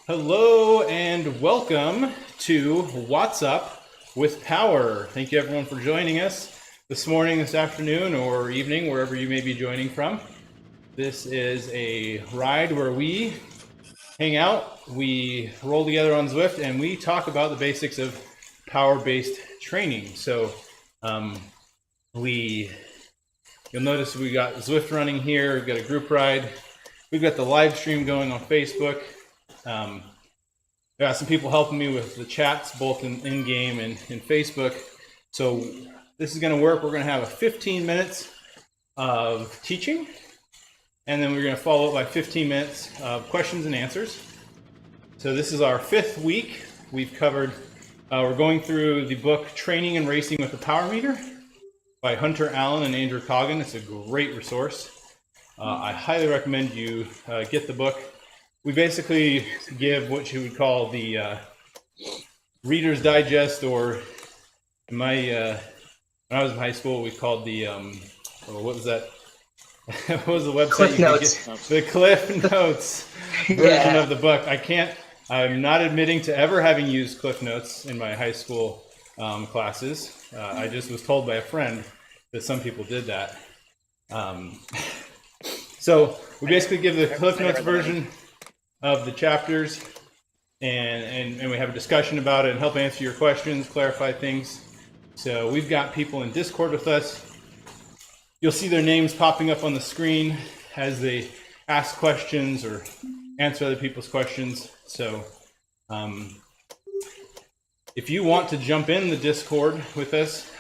Hello and welcome to What's Up with Power. Thank you everyone for joining us this morning, this afternoon, or evening, wherever you may be joining from. This is a ride where we hang out, we roll together on Zwift, and we talk about the basics of power-based training. So you'll notice we got Zwift running here, we've got a group ride, we've got the live stream going on Facebook. I got some people helping me with the chats, both in game and in Facebook. So this is going to work. We're going to have 15 minutes of teaching, and then we're going to follow up by 15 minutes of questions and answers. So this is our 5th week. We've covered, we're going through the book Training and Racing with the Power Meter by Hunter Allen and Andrew Coggin. It's a great resource. I highly recommend you get the book. We basically give what you would call the Reader's Digest, or in my when I was in high school, we called the what was that? What was the website? Cliff Notes. The Cliff Notes version of the book. I'm not admitting to ever having used Cliff Notes in my high school classes. I just was told by a friend that some people did that. So we basically give the Cliff Notes version of the chapters, and we have a discussion about it and help answer your questions, clarify things. So we've got people in Discord with us. You'll see their names popping up on the screen as they ask questions or answer other people's questions. So if you want to jump in the Discord with us,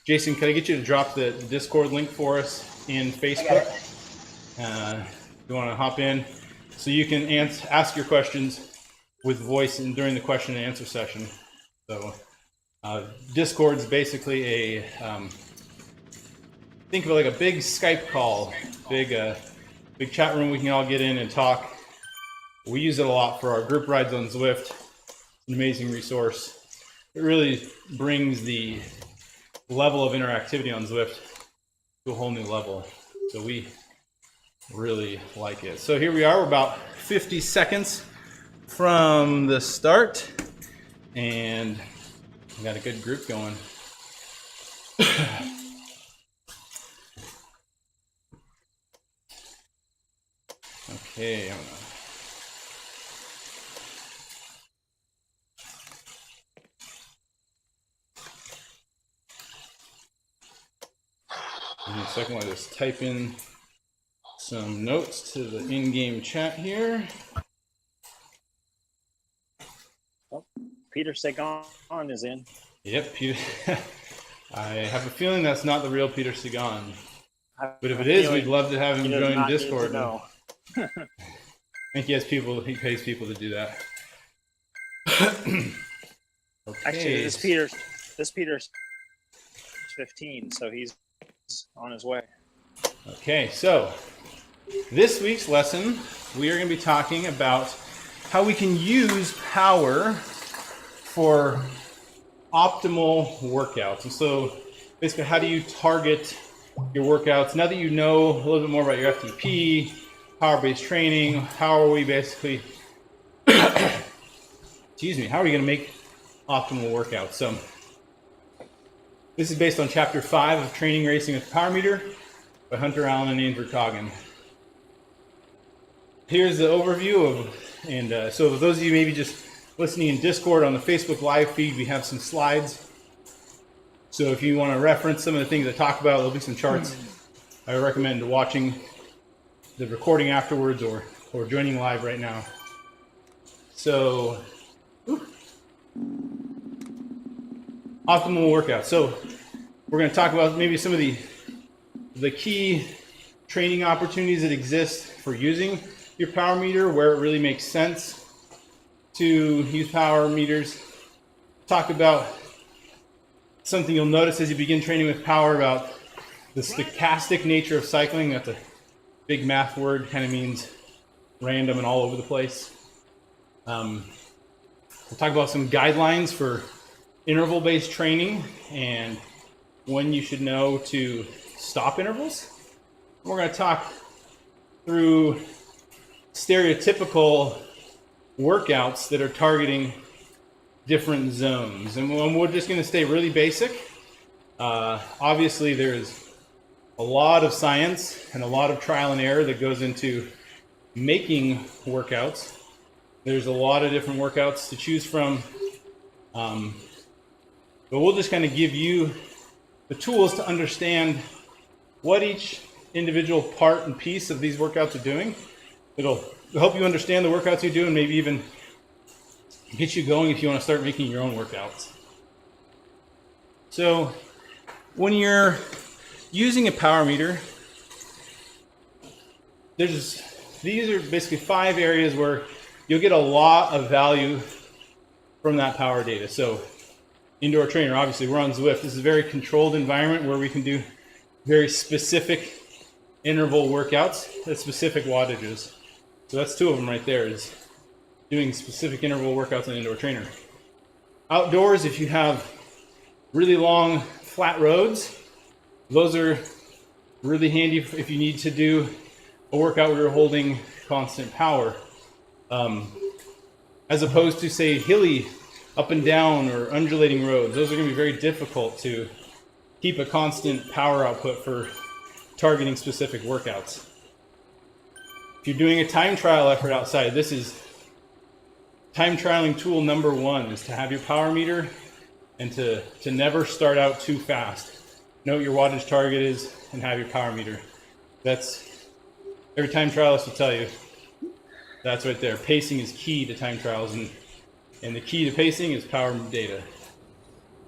Jason, can I get you to drop the Discord link for us in Facebook? You want to hop in? So you can ask your questions with voice and during the question and answer session. So Discord's basically think of it like a big Skype call, big chat room we can all get in and talk. We use it a lot for our group rides on Zwift. It's an amazing resource. It really brings the level of interactivity on Zwift to a whole new level. So we really like it. So here we are, we're about 50 seconds from the start, and we got a good group going. Okay, in a second, I'll just type in some notes to the in-game chat here. Oh, Peter Sagan is in. Yep, Peter. I have a feeling that's not the real Peter Sagan. But if it is, we'd love to have him join Discord. No. I think he pays people to do that. Okay. Actually, this Peter's 15, so he's on his way. Okay, so this week's lesson, we are going to be talking about how we can use power for optimal workouts. And so basically, how do you target your workouts? Now that you know a little bit more about your FTP, power-based training, how are we basically, excuse me, how are we going to make optimal workouts? So this is based on chapter 5 of Training Racing with Power Meter by Hunter Allen and Andrew Coggin. Here's the overview of, and so for those of you maybe just listening in Discord on the Facebook live feed, we have some slides. So if you want to reference some of the things I talk about, there'll be some charts. I recommend watching the recording afterwards or joining live right now. So, optimal workout. So we're going to talk about maybe some of the key training opportunities that exist for using your power meter, where it really makes sense to use power meters. Talk about something you'll notice as you begin training with power about the stochastic nature of cycling. That's a big math word, kind of means random and all over the place. We'll talk about some guidelines for interval-based training and when you should know to stop intervals. We're going to talk through stereotypical workouts that are targeting different zones. And we're just going to stay really basic. Obviously, there's a lot of science and a lot of trial and error that goes into making workouts. There's a lot of different workouts to choose from. But we'll just kind of give you the tools to understand what each individual part and piece of these workouts are doing. It'll help you understand the workouts you do and maybe even get you going if you want to start making your own workouts. So when you're using a power meter, these are basically 5 areas where you'll get a lot of value from that power data. So indoor trainer, obviously we're on Zwift. This is a very controlled environment where we can do very specific interval workouts at specific wattages. So that's 2 of them right there, is doing specific interval workouts on indoor trainer. Outdoors, if you have really long flat roads, those are really handy if you need to do a workout where you're holding constant power. As opposed to, say, hilly up and down or undulating roads. Those are going to be very difficult to keep a constant power output for targeting specific workouts. If you're doing a time trial effort outside, this is time trialing tool number 1, is to have your power meter and to never start out too fast. Know what your wattage target is and have your power meter. That's, every time trialist will tell you, that's right there. Pacing is key to time trials, and the key to pacing is power data.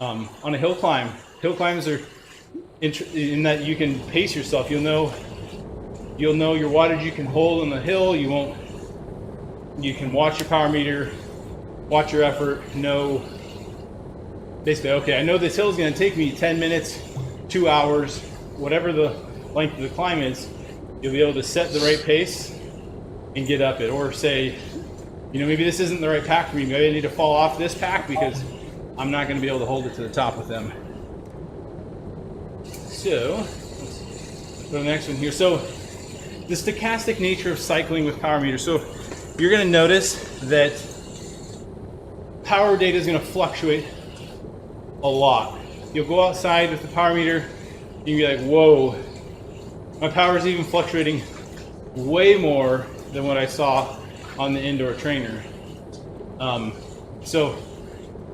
On a hill climb, hill climbs are in that you can pace yourself. You'll know your wattage you can hold on the hill. You can watch your power meter, watch your effort, know basically, okay, I know this hill is going to take me 10 minutes, 2 hours, whatever the length of the climb is. You'll be able to set the right pace and get up it. Or say, maybe this isn't the right pack for me. Maybe I need to fall off this pack because I'm not going to be able to hold it to the top with them. So, let's go to the next one here. So, the stochastic nature of cycling with power meters. So, you're going to notice that power data is going to fluctuate a lot. You'll go outside with the power meter, you'll be like, whoa, my power is even fluctuating way more than what I saw on the indoor trainer. So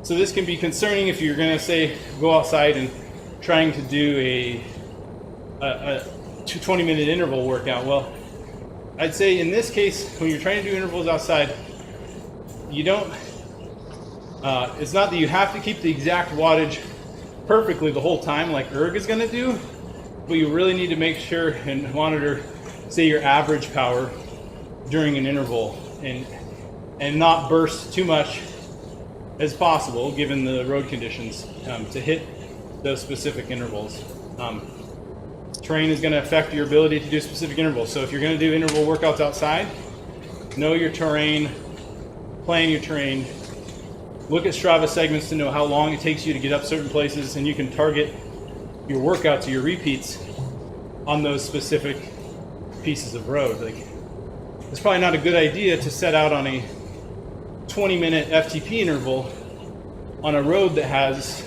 this can be concerning if you're going to, say, go outside and trying to do a 20-minute interval workout. Well, I'd say in this case, when you're trying to do intervals outside, you don't, it's not that you have to keep the exact wattage perfectly the whole time like erg is going to do, but you really need to make sure and monitor, say, your average power during an interval and not burst too much as possible given the road conditions to hit those specific intervals. Terrain is going to affect your ability to do specific intervals. So if you're going to do interval workouts outside, know your terrain, plan your terrain, look at Strava segments to know how long it takes you to get up certain places, and you can target your workouts or your repeats on those specific pieces of road. Like, it's probably not a good idea to set out on a 20-minute FTP interval on a road that has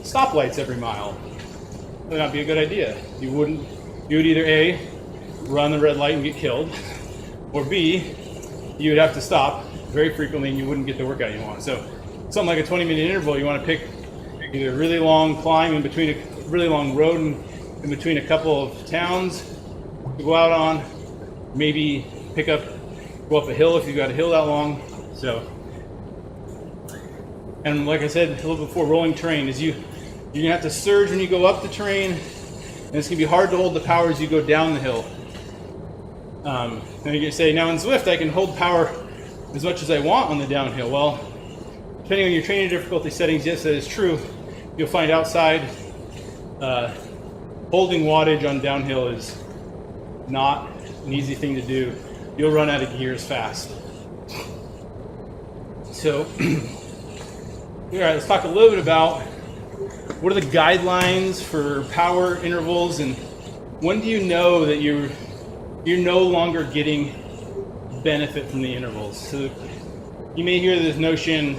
stoplights every mile. That would not be a good idea. You would either A, run the red light and get killed, or B, you would have to stop very frequently and you wouldn't get the workout you want. So something like a 20-minute interval, you want to pick either a really long climb in between a really long road in between a couple of towns to go out on, maybe go up a hill if you've got a hill that long. So, and like I said a little before, rolling terrain is you're gonna have to surge when you go up the terrain, and it's gonna be hard to hold the power as you go down the hill. And you can say, now in Zwift I can hold power as much as I want on the downhill. Well, depending on your training difficulty settings, yes, that is true. You'll find outside holding wattage on downhill is not an easy thing to do. You'll run out of gears fast. So, all right, let's talk a little bit about what are the guidelines for power intervals, and when do you know that you're no longer getting benefit from the intervals. So you may hear this notion,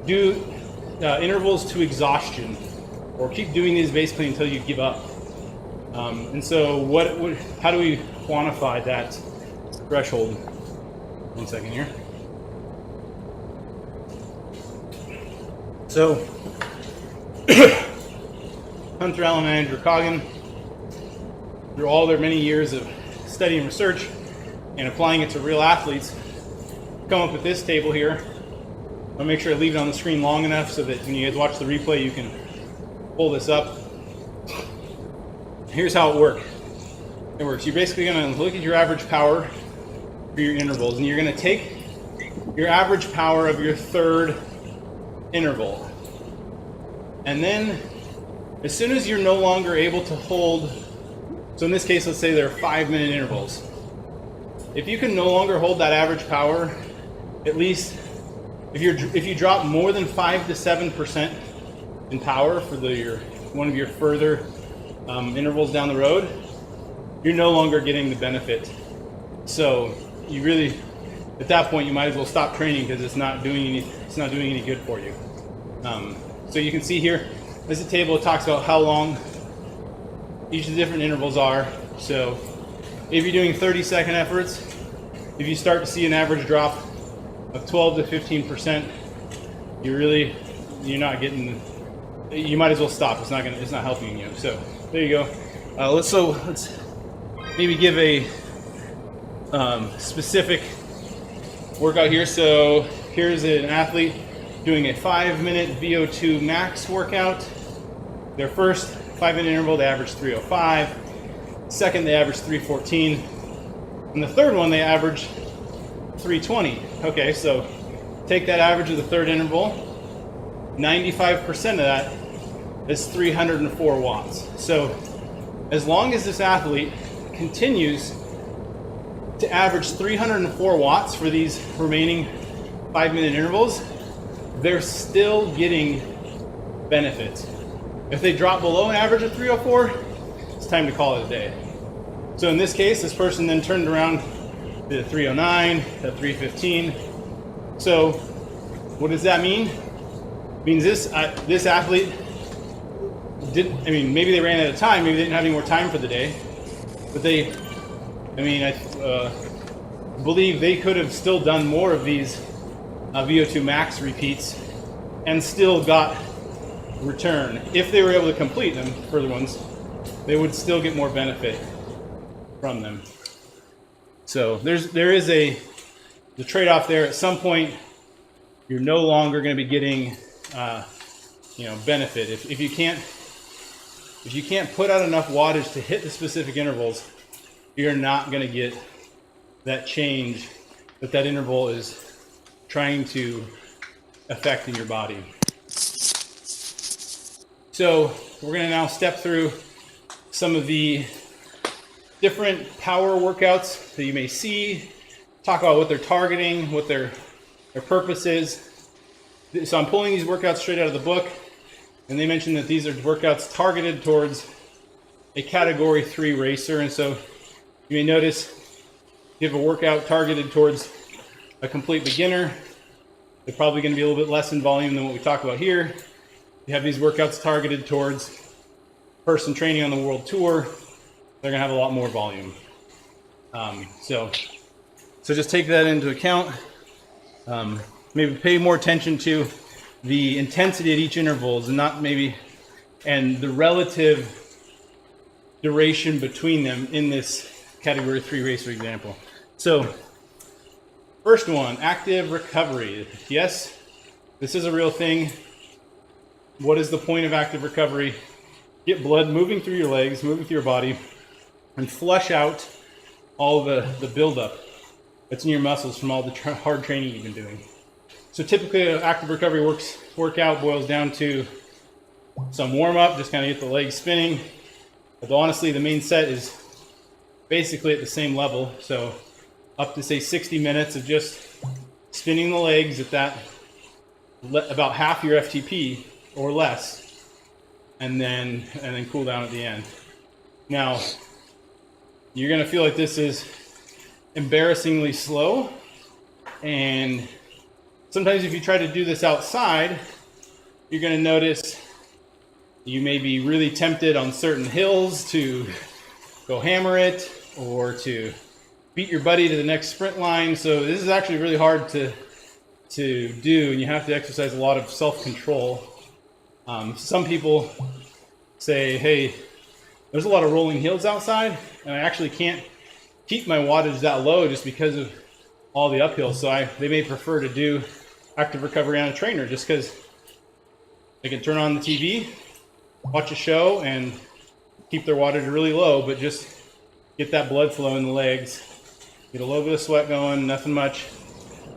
do intervals to exhaustion, or keep doing these basically until you give up. And so how do we quantify that threshold? One second here. So, Hunter Allen and Andrew Coggin, through all their many years of study and research and applying it to real athletes, come up with this table here. I'll make sure I leave it on the screen long enough so that when you guys watch the replay, you can pull this up. Here's how it works. You're basically going to look at your average power for your intervals, and you're going to take your average power of your third interval. And then as soon as you're no longer able to hold, so in this case, let's say they're 5-minute intervals. If you can no longer hold that average power, at least if you drop more than 5 to 7% in power for one of your further intervals down the road, you're no longer getting the benefit. So you really, at that point, you might as well stop training because it's not doing any good for you. So you can see here, this is a table that talks about how long each of the different intervals are. So if you're doing 30-second efforts, if you start to see an average drop of 12 to 15%, you're not getting. You might as well stop. It's not helping you. So there you go. Let's maybe give a specific workout here. So here's an athlete doing a 5-minute VO2 max workout. Their first 5-minute interval, they averaged 305. Second, they averaged 314. And the third one, they averaged 320. Okay, so take that average of the third interval. 95% of that is 304 watts. So as long as this athlete continues to average 304 watts for these remaining 5-minute intervals, they're still getting benefits. If they drop below an average of 304, it's time to call it a day. So in this case, this person then turned around to 309, to 315. So what does that mean? It means this athlete maybe they ran out of time, maybe they didn't have any more time for the day, but I believe they could have still done more of these VO2 max repeats and still got return. If they were able to complete them, further ones, they would still get more benefit from them. So there is the trade-off there. At some point, you're no longer going to be getting benefit. If you can't put out enough wattage to hit the specific intervals, you're not going to get that change that interval is trying to affect in your body. So we're going to now step through some of the different power workouts that you may see, talk about what they're targeting, what they're Their purpose is, so I'm pulling these workouts straight out of the book, and they mentioned that these are workouts targeted towards a category 3 racer. And so you may notice you have a workout targeted towards a complete beginner. They're probably going to be a little bit less in volume than what we talk about here. You have these workouts targeted towards person training on the world tour. They're going to have a lot more volume. So just take that into account. Maybe pay more attention to the intensity at each intervals and the relative duration between them in this category 3 racer example. So first one, active recovery. Yes, this is a real thing. What is the point of active recovery? Get blood moving through your legs, moving through your body, and flush out all the buildup that's in your muscles from all the hard training you've been doing. So typically an active recovery workout boils down to some warm up, just kind of get the legs spinning. But honestly, the main set is basically at the same level. So up to say 60 minutes of just spinning the legs at that, about half your FTP or less, and then cool down at the end. Now, you're gonna feel like this is embarrassingly slow, and sometimes if you try to do this outside, you're gonna notice you may be really tempted on certain hills to go hammer it or to beat your buddy to the next sprint line. So this is actually really hard to do, and you have to exercise a lot of self-control. Some people say, hey, there's a lot of rolling hills outside, and I actually can't keep my wattage that low just because of all the uphill. So they may prefer to do active recovery on a trainer just because they can turn on the TV, watch a show, and keep their wattage really low, but just get that blood flow in the legs, get a little bit of sweat going, nothing much,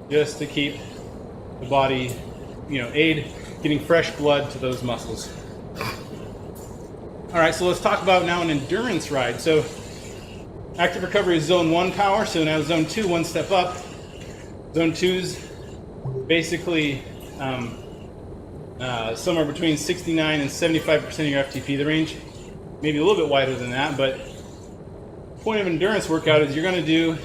just to keep the body, aid getting fresh blood to those muscles. All right, so let's talk about now an endurance ride. So active recovery is zone 1 power. So now zone 2, one step up. Zone 2's basically somewhere between 69 and 75% of your FTP. The range maybe a little bit wider than that, but the point of endurance workout is you're going to do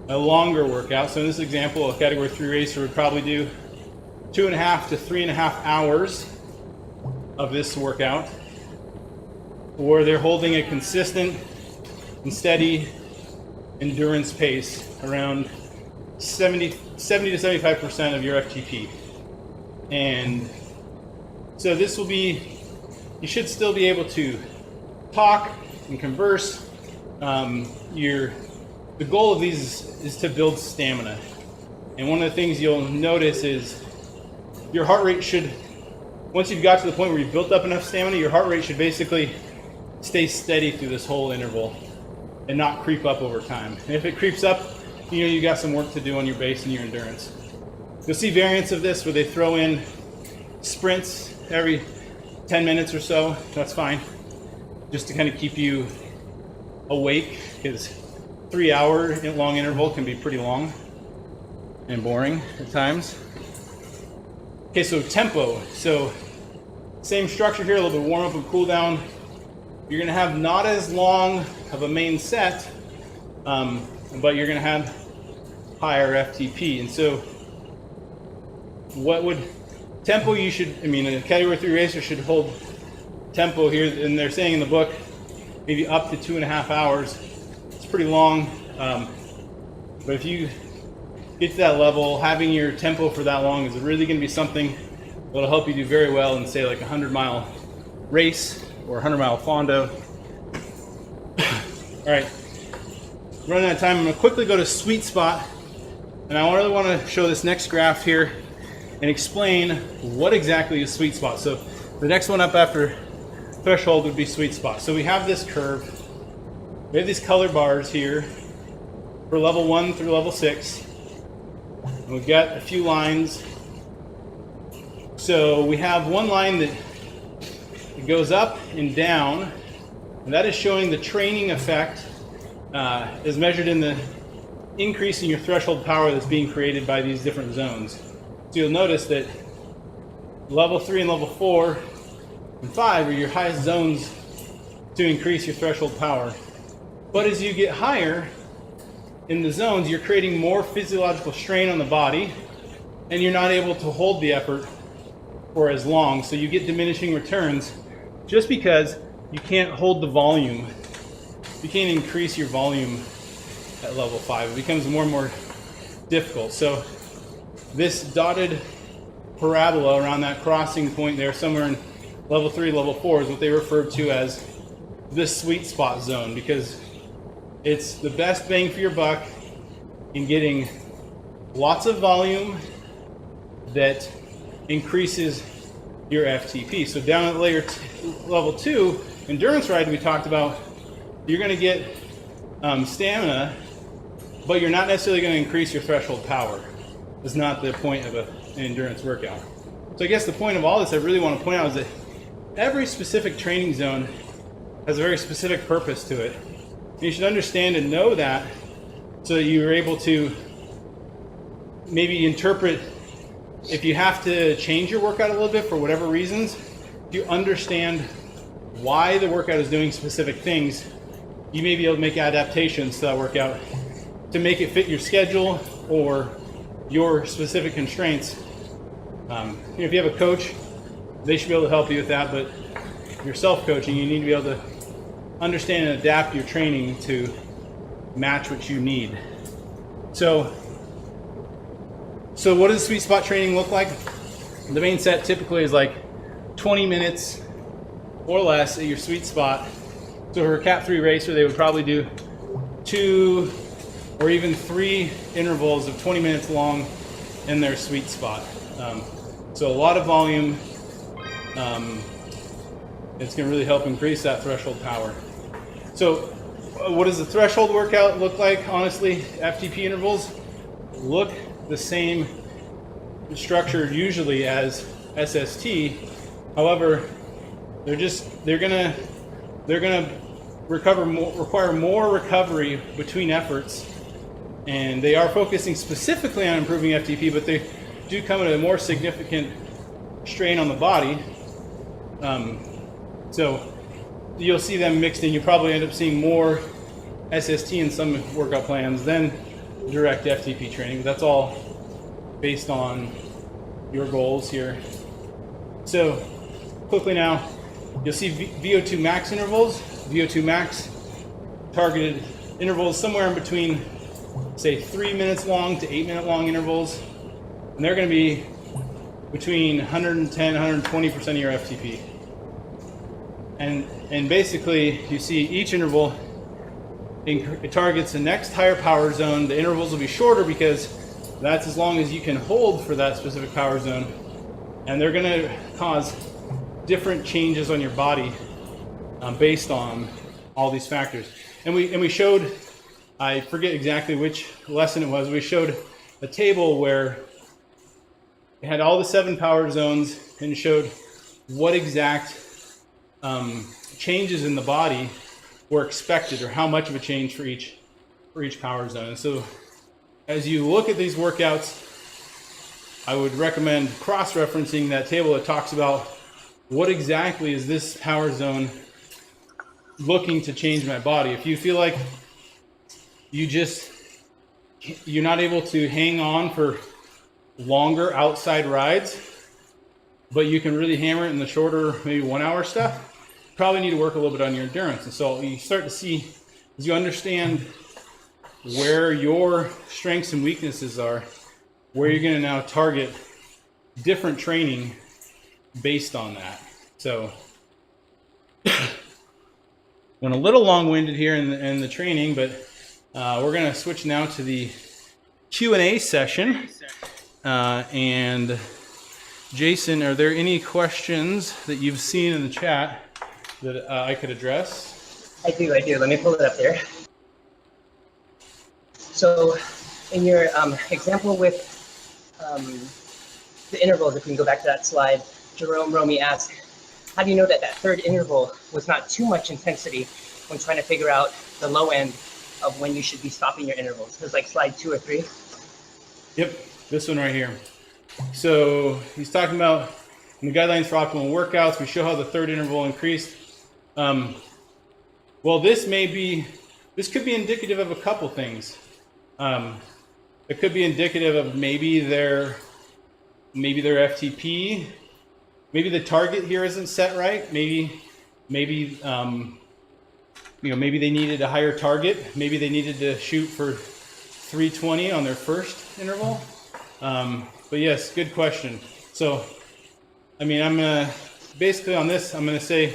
a longer workout. So in this example, a category 3 racer would probably do 2.5 to 3.5 hours of this workout, or they're holding a consistent and steady endurance pace around 70 to 75% of your FTP. And so this will be, you should still be able to talk and converse. The goal of these is to build stamina. And one of the things you'll notice is your heart rate should, once you've got to the point where you've built up enough stamina, your heart rate should basically stay steady through this whole interval and not creep up over time. And if it creeps up, you got some work to do on your base and your endurance. You'll see variants of this where they throw in sprints every 10 minutes or so. That's fine, just to kind of keep you awake, because 3-hour long interval can be pretty long and boring at times. Okay, so tempo. So same structure here, a little bit warm up and cool down. You're gonna have not as long of a main set, but you're gonna have higher FTP. And so what would tempo you should, a category 3 racer should hold tempo here, and they're saying in the book, maybe up to 2.5 hours. It's pretty long, but if you get to that level, having your tempo for that long is really going to be something that'll help you do very well in, say, like a 100-mile race or a 100-mile fondo. All right, running out of time, I'm going to quickly go to sweet spot, and I really want to show this next graph here and explain what exactly is sweet spot. So the next one up after threshold would be sweet spot. So we have this curve. We have these color bars here for level 1 through level 6. And we've got a few lines. So we have one line that goes up and down, and that is showing the training effect as measured in the increasing your threshold power that's being created by these different zones. So you'll notice that level 3 and level 4 and 5 are your highest zones to increase your threshold power. But as you get higher in the zones, you're creating more physiological strain on the body, and you're not able to hold the effort for as long. So you get diminishing returns just because you can't hold the volume. You can't increase your volume at level 5. It becomes more and more difficult. So this dotted parabola around that crossing point there, somewhere in level 3, level 4, is what they refer to as the sweet spot zone, because it's the best bang for your buck in getting lots of volume that increases your FTP. So down at level 2, endurance ride, we talked about, you're going to get stamina, but you're not necessarily going to increase your threshold power. That's not the point of an endurance workout. So I guess the point of all this I really want to point out is that every specific training zone has a very specific purpose to it. And you should understand and know that, so that you're able to maybe interpret, if you have to change your workout a little bit for whatever reasons, you understand why the workout is doing specific things, you may be able to make adaptations to that workout to make it fit your schedule or your specific constraints. If you have a coach, they should be able to help you with that, but if you're self-coaching, you need to be able to understand and adapt your training to match what you need. So what does sweet spot training look like? The main set typically is like 20 minutes or less at your sweet spot. So for a Cat 3 racer, they would probably do 2 or even 3 intervals of 20 minutes long in their sweet spot. So a lot of volume. It's going to really help increase that threshold power. So what does the threshold workout look like? Honestly, FTP intervals look the same structure usually as SST. However, they're gonna require more recovery between efforts, and they are focusing specifically on improving FTP, but they do come at a more significant strain on the body. So you'll see them mixed in. You probably end up seeing more SST in some workout plans than direct FTP training. That's all based on your goals here. So quickly now, you'll see VO2 max intervals. VO2 max targeted intervals somewhere in between, say, 3 minutes long to 8 minute long intervals. And they're going to be between 110, 120% of your FTP. And basically, you see each interval, it targets the next higher power zone. The intervals will be shorter because that's as long as you can hold for that specific power zone. And they're going to cause different changes on your body based on all these factors. And we showed, I forget exactly which lesson it was, we showed a table where it had all the 7 power zones and showed what exact changes in the body were expected, or how much of a change for each power zone. And so as you look at these workouts, I would recommend cross-referencing that table that talks about what exactly is this power zone looking to change my body. If you feel like you're not able to hang on for longer outside rides, but you can really hammer it in the shorter, maybe 1 hour stuff, probably need to work a little bit on your endurance. And so you start to see, as you understand where your strengths and weaknesses are, where you're going to now target different training based on that. So went a little long-winded here in the training, but we're going to switch now to the Q&A session. And Jason, are there any questions that you've seen in the chat that I could address? I do. Let me pull it up there. So in your example with the intervals, if we can go back to that slide, Jerome Romy asked, how do you know that that third interval was not too much intensity when trying to figure out the low end of when you should be stopping your intervals. It's like slide 2 or 3. Yep, this one right here. So he's talking about in the guidelines for optimal workouts. We show how the third interval increased. Well, this could be indicative of a couple things. It could be indicative of maybe their FTP, maybe the target here isn't set right. Maybe maybe they needed a higher target. Maybe they needed to shoot for 320 on their first interval. But yes, good question. So, I mean, I'm gonna basically on this, I'm gonna say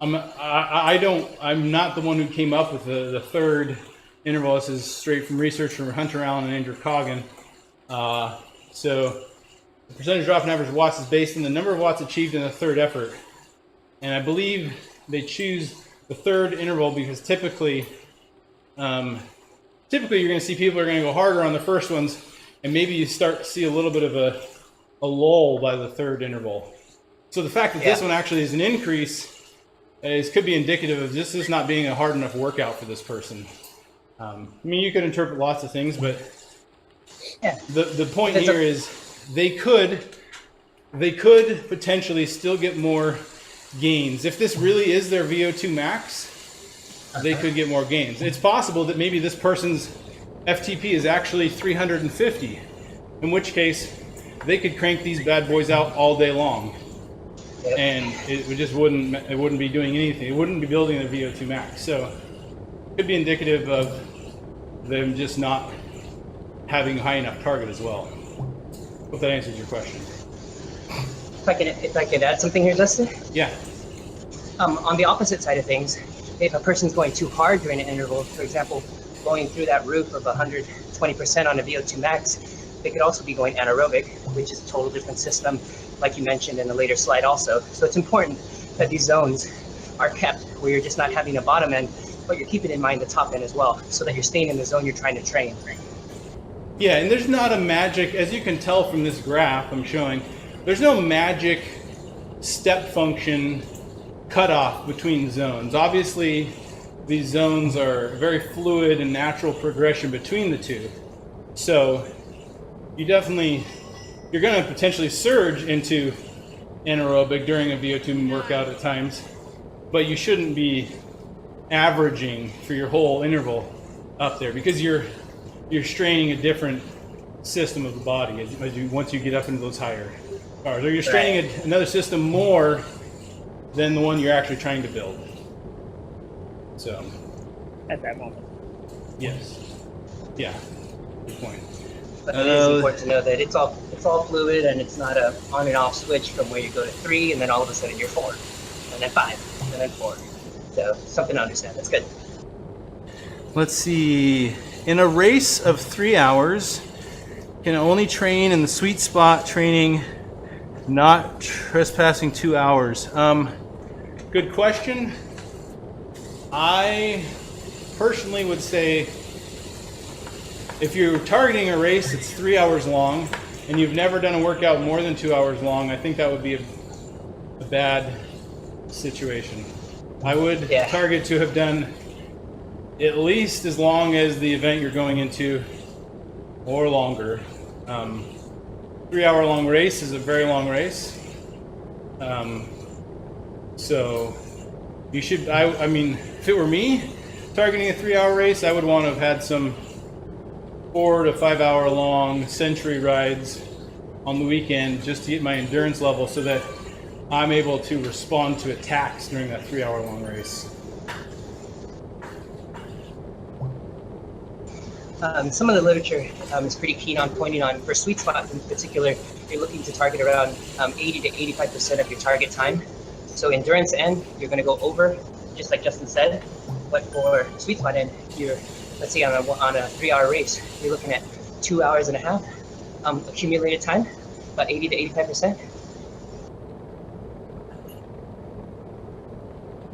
I'm not the one who came up with the third interval. This is straight from research from Hunter Allen and Andrew Coggin. So the percentage drop in average watts is based on the number of watts achieved in the third effort. And I believe they choose the third interval because typically you're going to see people are going to go harder on the first ones, and maybe you start to see a little bit of a lull by the third interval. So the fact that this one actually is an increase could be indicative of this is not being a hard enough workout for this person. I mean, you could interpret lots of things, but the point here is they could potentially still get more gains. If this really is their VO2 max, they could get more gains. It's possible that maybe this person's FTP is actually 350, in which case they could crank these bad boys out all day long. Yep. And it wouldn't be doing anything. It wouldn't be building their VO2 max. So it could be indicative of them just not having a high enough target as well. Hope that answers your question. If I could add something here, Justin. Yeah. On the opposite side of things, if a person's going too hard during an interval, for example, going through that roof of 120% on a VO2 max, they could also be going anaerobic, which is a total different system, like you mentioned in a later slide also. So it's important that these zones are kept where you're just not having a bottom end, but you're keeping in mind the top end as well, so that you're staying in the zone you're trying to train. Yeah, and there's not a magic, as you can tell from this graph I'm showing, there's no magic step function cutoff between zones. Obviously, these zones are very fluid and natural progression between the two. So you're going to potentially surge into anaerobic during a VO2 workout at times, but you shouldn't be averaging for your whole interval up there because you're straining a different system of the body once you get up into those higher bars, or you're straining another system more than the one you're actually trying to build. So At that moment. yes, yeah, good point. But it is important to know that it's all fluid, and it's not a on and off switch from where you go to 3 and then all of a sudden you're 4, and then 5, and then 4. So something to understand. That's good. Let's see. In a race of 3 hours, can only train in the sweet spot training, not trespassing 2 hours. Good question. I personally would say if you're targeting a race that's 3 hours long and you've never done a workout more than 2 hours long, I think that would be a bad situation. I would target to have done at least as long as the event you're going into or longer. 3 hour long race is a very long race. So you should, I mean, if it were me targeting a 3 hour race, I would want to have had some 4 to 5 hour long century rides on the weekend just to get my endurance level so that I'm able to respond to attacks during that 3 hour long race. Some of the literature is pretty keen on pointing on, for sweet spots in particular, you're looking to target around 80 to 85% of your target time. So endurance end, you're going to go over, just like Justin said. But for sweet spot end, let's say on a 3 hour race, you're looking at 2 hours and a half accumulated time, about 80 to 85%.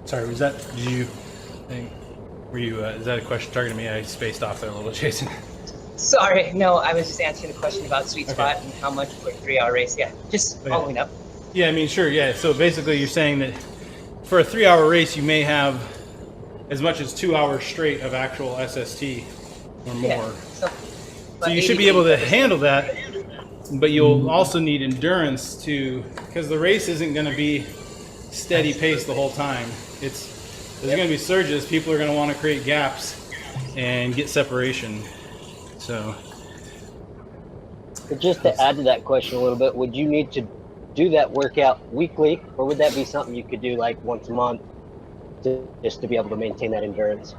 Sorry, was that, is that a question targeting me? I spaced off there a little, Jason. Sorry, no, I was just answering the question about sweet spot and how much for a 3 hour race. Yeah, just following up. Yeah, I mean, sure, yeah. So basically you're saying that for a 3 hour race, you may have as much as 2 hours straight of actual SST or more. Yeah. So You should be able to handle that, but you'll also need endurance because the race isn't going to be steady pace the whole time. There's going to be surges. People are going to want to create gaps and get separation. So, But just to add to that question a little bit, would you need to do that workout weekly, or would that be something you could do like once a month just to be able to maintain that endurance?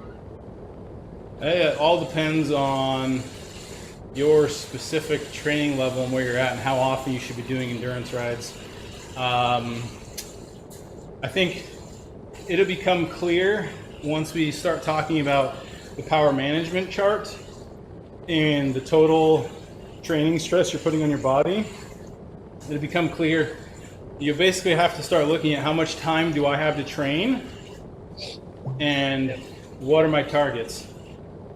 it all depends on your specific training level and where you're at and how often you should be doing endurance rides. I think it'll become clear once we start talking about the power management chart and the total training stress you're putting on your body. It'll become clear. You basically have to start looking at how much time do I have to train and what are my targets.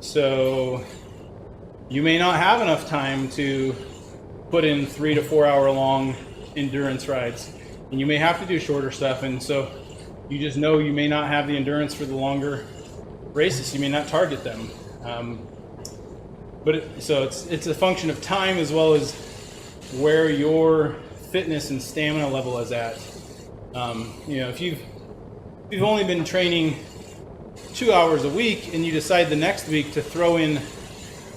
So you may not have enough time to put in 3 to 4 hour long endurance rides, and you may have to do shorter stuff. And so you just know you may not have the endurance for the longer races. You may not target them. So it's a function of time as well as where your fitness and stamina level is at. If you've only been training 2 hours a week and you decide the next week to throw in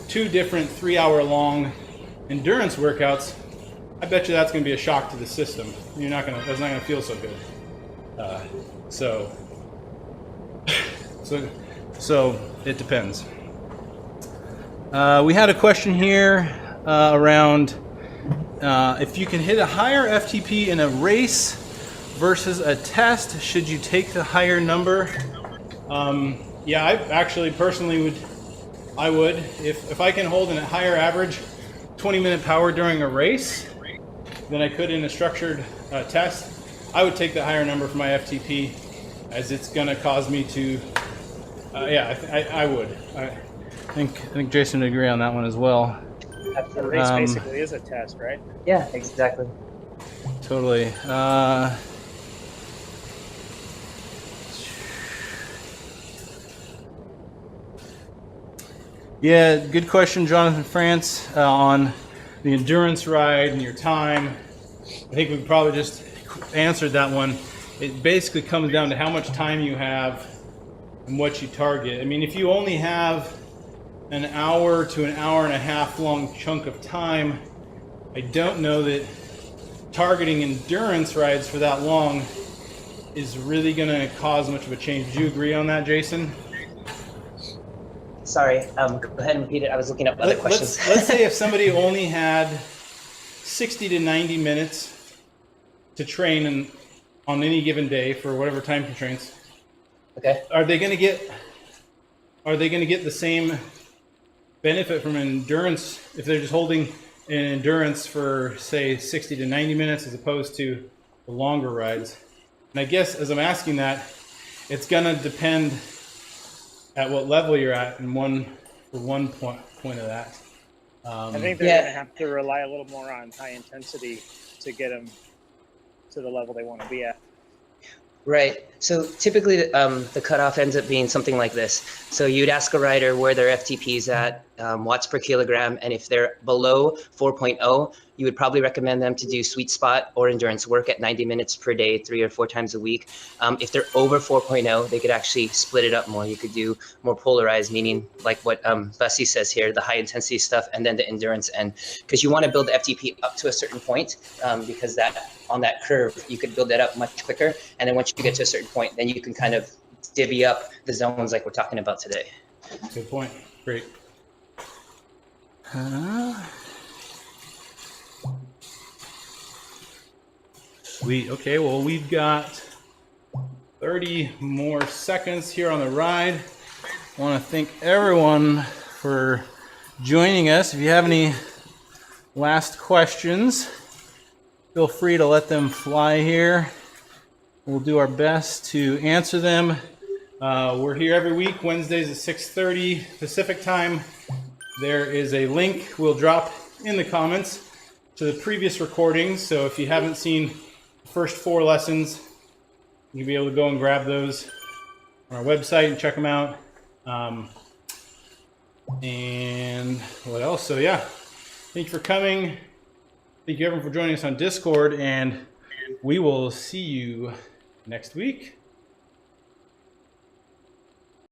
2 different 3 hour long endurance workouts, I bet you that's going to be a shock to the system. That's not going to feel so good. So it depends. We had a question here around if you can hit a higher FTP in a race versus a test, should you take the higher number? Yeah, I actually personally would. If I can hold a higher average 20-minute power during a race than I could in a structured test, I would take the higher number for my FTP, as it's going to cause me to. I would. I think Jason would agree on that one as well. The race basically is a test, right? Yeah, exactly. Totally. Yeah, good question, Jonathan France, on the endurance ride and your time. I think we probably just answered that one. It basically comes down to how much time you have and what you target. I mean, if you only have an hour to an hour and a half long chunk of time, I don't know that targeting endurance rides for that long is really going to cause much of a change. Do you agree on that, Jason? Sorry, go ahead and repeat it. I was looking up other questions. Let's say if somebody only had 60 to 90 minutes to train on any given day for whatever time constraints. Okay. Are they going to get the same benefit from endurance if they're just holding an endurance for, say, 60 to 90 minutes as opposed to the longer rides? And I guess as I'm asking that, it's going to depend at what level you're at in one point of that. I think they're going to have to rely a little more on high intensity to get them to the level they want to be at. Right. So typically the cutoff ends up being something like this. So you'd ask a rider where their FTP is at, watts per kilogram, and if they're below 4.0, you would probably recommend them to do sweet spot or endurance work at 90 minutes per day, 3 or 4 times a week. If they're over 4.0, they could actually split it up more. You could do more polarized, meaning like what Bussy says here, the high intensity stuff, and then the endurance end, because you want to build the FTP up to a certain point, because that on that curve, you could build that up much quicker. And then once you get to a certain point, then you can kind of divvy up the zones like we're talking about today. Good point. Great. Sweet. Okay, well, we've got 30 more seconds here on the ride. I want to thank everyone for joining us. If you have any last questions, feel free to let them fly here. We'll do our best to answer them. We're here every week, Wednesdays at 6:30 Pacific time. There is a link we'll drop in the comments to the previous recordings. So if you haven't seen the first 4 lessons, you'll be able to go and grab those. our website and check them out. And what else? So yeah, thank you for coming. Thank you everyone for joining us on Discord, and we will see you next week.